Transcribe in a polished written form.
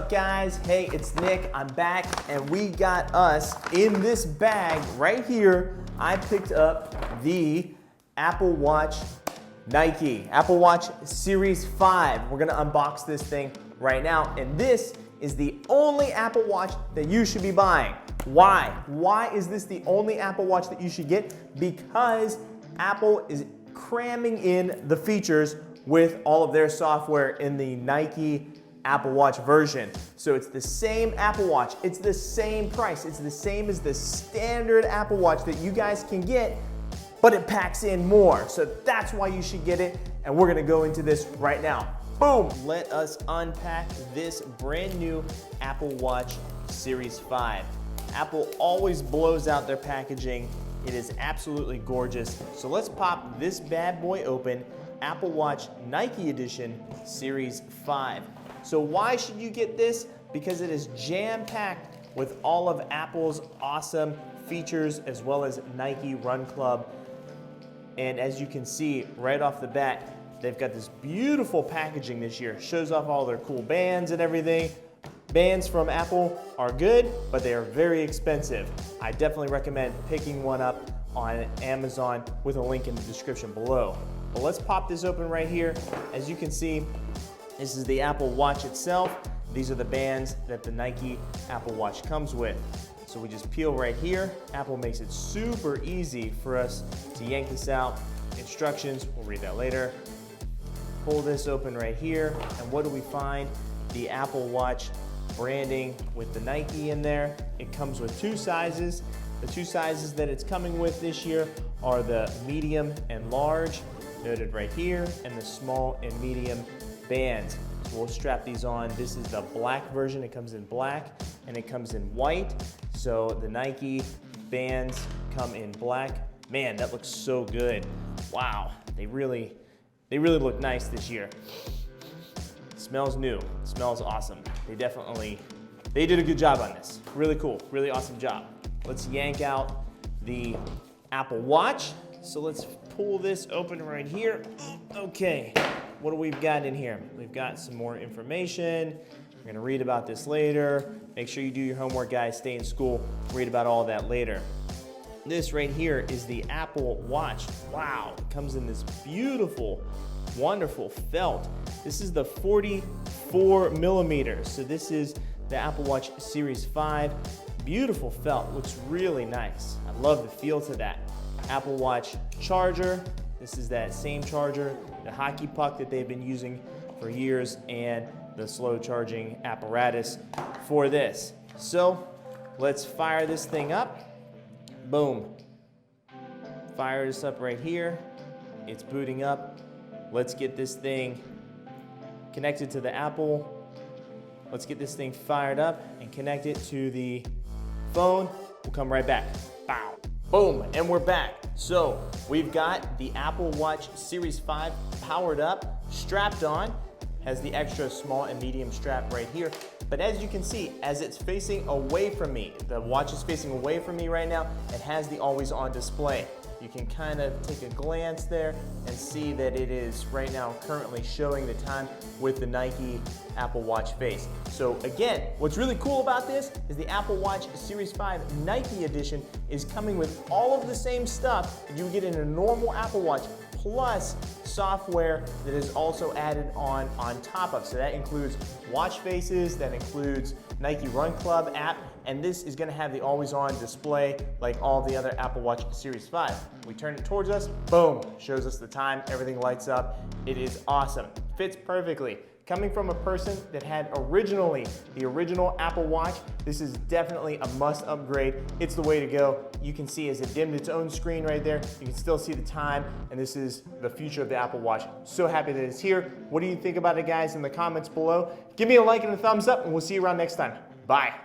up, guys? Hey, it's Nick. I'm back, and we got us in this bag right here. I picked up the Apple Watch Nike, Apple Watch Series 5. We're gonna unbox this thing right now, and this is the only Apple Watch that you should be buying. Why? Why is this the only Apple Watch that you should get? Because Apple is cramming in the features with all of their software in the Nike Apple Watch version. So it's the same Apple Watch, it's the same price, it's the same as the standard Apple Watch that you guys can get, but it packs in more. So that's why you should get it, and we're gonna go into this right now. Boom! Let us unpack this brand new Apple Watch Series 5. Apple always blows out their packaging. It is absolutely gorgeous. So let's pop this bad boy open. Apple Watch Nike Edition Series 5. So why should you get this? Because it is jam-packed with all of Apple's awesome features as well as Nike Run Club. And as you can see right off the bat, they've got this beautiful packaging this year. Shows off all their cool bands and everything. Bands from Apple are good, but they are very expensive. I definitely recommend picking one up on Amazon with a link in the description below. But let's pop this open right here. As you can see, this is the Apple Watch itself. These are the bands that the Nike Apple Watch comes with. So we just peel right here. Apple makes it super easy for us to yank this out. Instructions, we'll read that later. Pull this open right here, and what do we find? The Apple Watch branding with the Nike in there. It comes with two sizes. The two sizes that it's coming with this year are the medium and large, noted right here, and the small and medium bands. So we'll strap these on. This is the black version. It comes in black and it comes in white. So the Nike bands come in black. Man, that looks so good. Wow, they really look nice this year. It smells new, it smells awesome. They did a good job on this. Really cool, really awesome job. Let's yank out the Apple Watch. So let's pull this open right here. Okay, what do we've got in here? We've got some more information. We're gonna read about this later. Make sure you do your homework, guys. Stay in school, read about all that later. This right here is the Apple Watch. Wow, it comes in this beautiful, wonderful felt. This is the 44 millimeters. So this is the Apple Watch Series 5. Beautiful felt, looks really nice. I love the feel to that. Apple Watch charger. This is that same charger, the hockey puck that they've been using for years, and the slow charging apparatus for this. So let's fire this thing up. Boom. Fire this up right here. It's booting up. Let's get this thing connected to the Apple. Let's get this thing fired up and connect it to the phone. We'll come right back. Bow. Boom, and we're back. So we've got the Apple Watch Series 5 powered up, strapped on, has the extra small and medium strap right here. But as you can see, as it's facing away from me, the watch is facing away from me right now, it has the always on display. You can kind of take a glance there and see that it is right now currently showing the time with the Nike Apple Watch face. So again, what's really cool about this is the Apple Watch Series 5 Nike Edition is coming with all of the same stuff that you get in a normal Apple Watch, plus software that is also added on top of. So that includes watch faces, that includes Nike Run Club app, and this is gonna have the always on display like all the other Apple Watch Series 5. We turn it towards us, boom, shows us the time, everything lights up. It is awesome, fits perfectly. Coming from a person that had the original Apple Watch, this is definitely a must upgrade. It's the way to go. You can see as it dimmed its own screen right there, you can still see the time, and this is the future of the Apple Watch. So happy that it's here. What do you think about it, guys, in the comments below? Give me a like and a thumbs up, and we'll see you around next time. Bye.